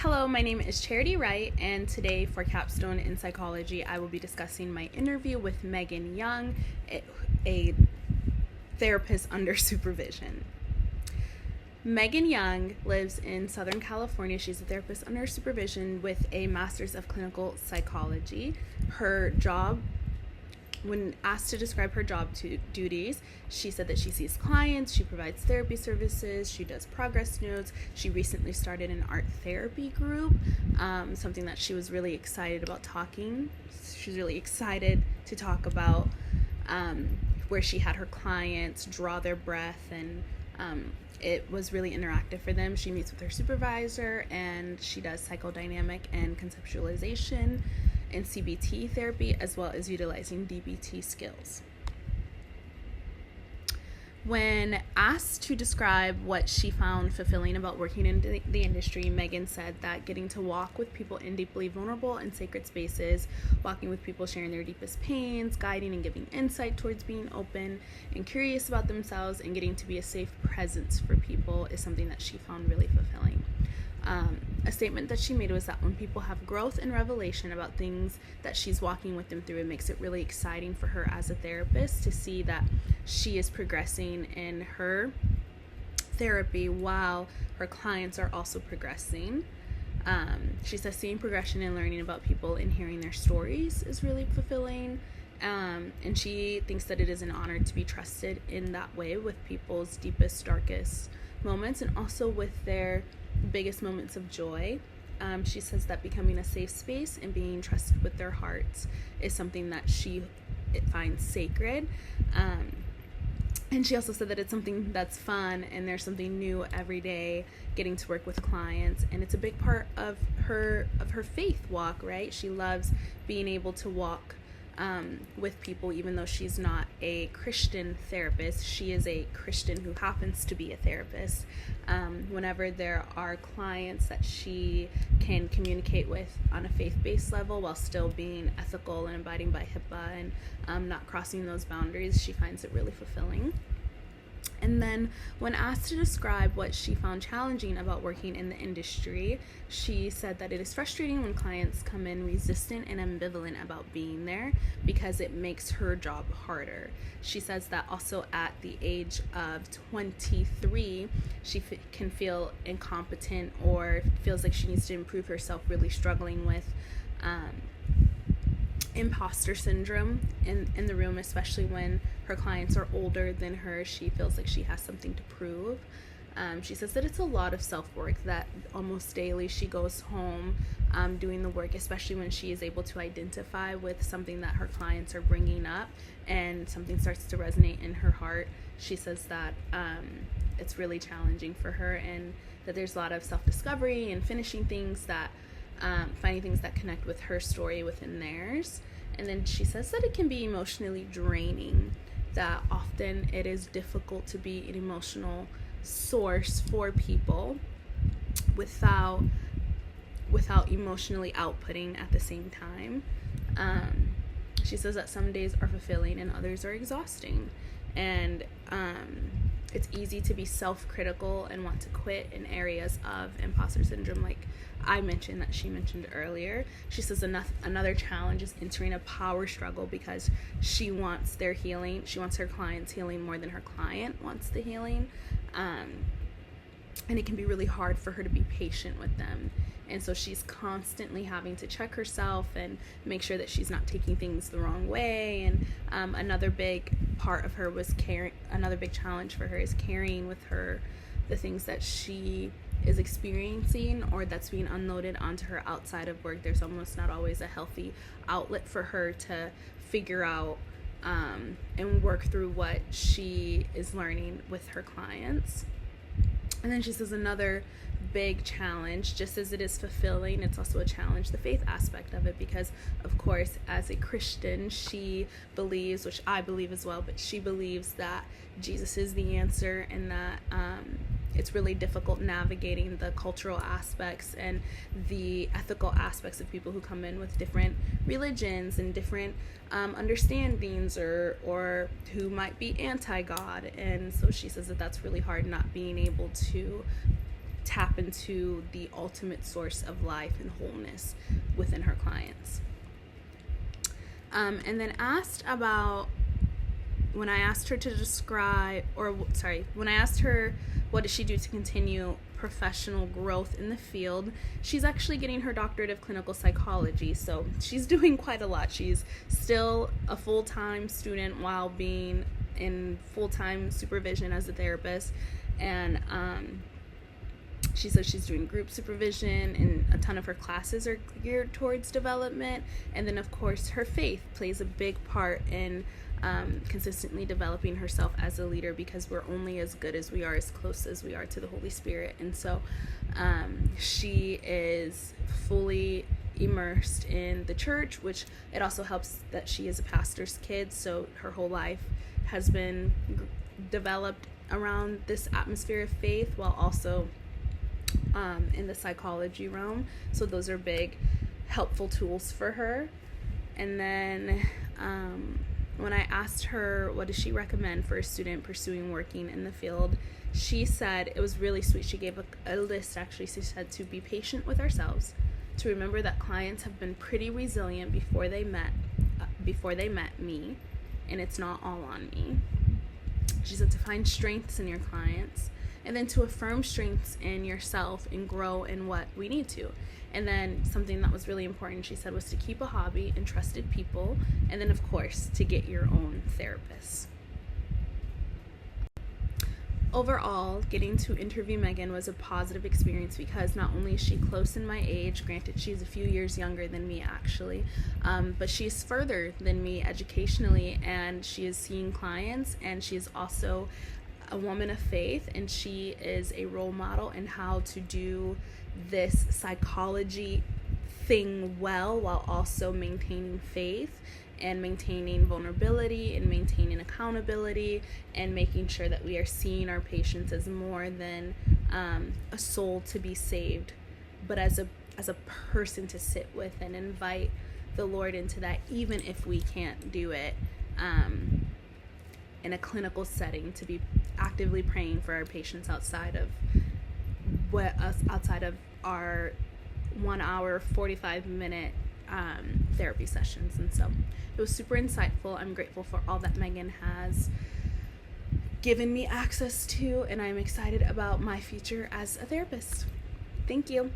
Hello, my name is Charity Wright, and today for Capstone in Psychology, I will be discussing my interview with Megan Young, a therapist under supervision. Megan Young lives in Southern California. She's a therapist under supervision with a master's of clinical psychology. Her job, when asked to describe her job duties, she said that she sees clients, she provides therapy services, she does progress notes. She recently started an art therapy group, something that she was really excited about talking. She's really excited to talk about where she had her clients draw their breath, and it was really interactive for them. She meets with her supervisor, and she does psychodynamic and conceptualization and CBT therapy, as well as utilizing DBT skills. When asked to describe what she found fulfilling about working in the industry, Megan said that getting to walk with people in deeply vulnerable and sacred spaces, walking with people sharing their deepest pains, guiding and giving insight towards being open and curious about themselves, and getting to be a safe presence for people is something that she found really fulfilling. A statement that she made was that when people have growth and revelation about things that she's walking with them through, it makes it really exciting for her as a therapist to see that she is progressing in her therapy while her clients are also progressing. She says seeing progression and learning about people and hearing their stories is really fulfilling. And she thinks that it is an honor to be trusted in that way with people's deepest, darkest moments, and also with their biggest moments of joy. She says that becoming a safe space and being trusted with their hearts is something that she finds sacred. And she also said that it's something that's fun, and there's something new every day getting to work with clients, and it's a big part of her faith walk, right? She loves being able to walk with people, even though she's not a Christian therapist. She is a Christian who happens to be a therapist. Whenever there are clients that she can communicate with on a faith-based level while still being ethical and abiding by HIPAA and not crossing those boundaries, she finds it really fulfilling. And then when asked to describe what she found challenging about working in the industry, she said that it is frustrating when clients come in resistant and ambivalent about being there because it makes her job harder. She says that also at the age of 23, she can feel incompetent or feels like she needs to improve herself, really struggling with imposter syndrome in the room, especially when her clients are older than her. She feels like she has something to prove. She says that it's a lot of self-work, that almost daily she goes home doing the work, especially when she is able to identify with something that her clients are bringing up and something starts to resonate in her heart. She says that it's really challenging for her, and that there's a lot of self-discovery and finishing things that finding things that connect with her story within theirs. And then she says that it can be emotionally draining, that often it is difficult to be an emotional source for people without emotionally outputting at the same time. She says that some days are fulfilling and others are exhausting, and it's easy to be self-critical and want to quit in areas of imposter syndrome, like I mentioned, that she mentioned earlier. She says another challenge is entering a power struggle because she wants their healing. She wants her client's healing more than her client wants the healing. And it can be really hard for her to be patient with them. And so she's constantly having to check herself and make sure that she's not taking things the wrong way. And another big part of her was another big challenge for her is carrying with her the things that she is experiencing or that's being unloaded onto her outside of work. There's almost not always a healthy outlet for her to figure out and work through what she is learning with her clients. And then she says another big challenge, just as it is fulfilling, it's also a challenge, the faith aspect of it, because of course as a Christian she believes, which I believe as well, but she believes that Jesus is the answer, and that it's really difficult navigating the cultural aspects and the ethical aspects of people who come in with different religions and different understandings, or who might be anti-God. And so she says that that's really hard, not being able to tap into the ultimate source of life and wholeness within her clients. And then when I asked her what does she do to continue professional growth in the field, she's actually getting her doctorate of clinical psychology, so she's doing quite a lot. She's still a full-time student while being in full-time supervision as a therapist, and she says she's doing group supervision, and a ton of her classes are geared towards development. And then, of course, her faith plays a big part in consistently developing herself as a leader, because we're only as good as we are, as close as we are to the Holy Spirit. And so she is fully immersed in the church, which it also helps that she is a pastor's kid, so her whole life has been developed around this atmosphere of faith, while also in the psychology realm. So those are big helpful tools for her. And then when I asked her what does she recommend for a student pursuing working in the field, she said, it was really sweet, she gave a list actually. She said to be patient with ourselves, to remember that clients have been pretty resilient before they met me, and it's not all on me. She said to find strengths in your clients, and then to affirm strengths in yourself and grow in what we need to. And then something that was really important, she said, was to keep a hobby and trusted people, and then, of course, to get your own therapist. Overall, getting to interview Megan was a positive experience, because not only is she close in my age, granted she's a few years younger than me actually, but she's further than me educationally, and she is seeing clients, and she is also a woman of faith, and she is a role model in how to do this psychology thing well, while also maintaining faith and maintaining vulnerability and maintaining accountability, and making sure that we are seeing our patients as more than a soul to be saved, but as a person to sit with and invite the Lord into that, even if we can't do it in a clinical setting, to be actively praying for our patients outside of our 1 hour 45-minute therapy sessions. And so it was super insightful. I'm grateful for all that Megan has given me access to, and I'm excited about my future as a therapist. Thank you.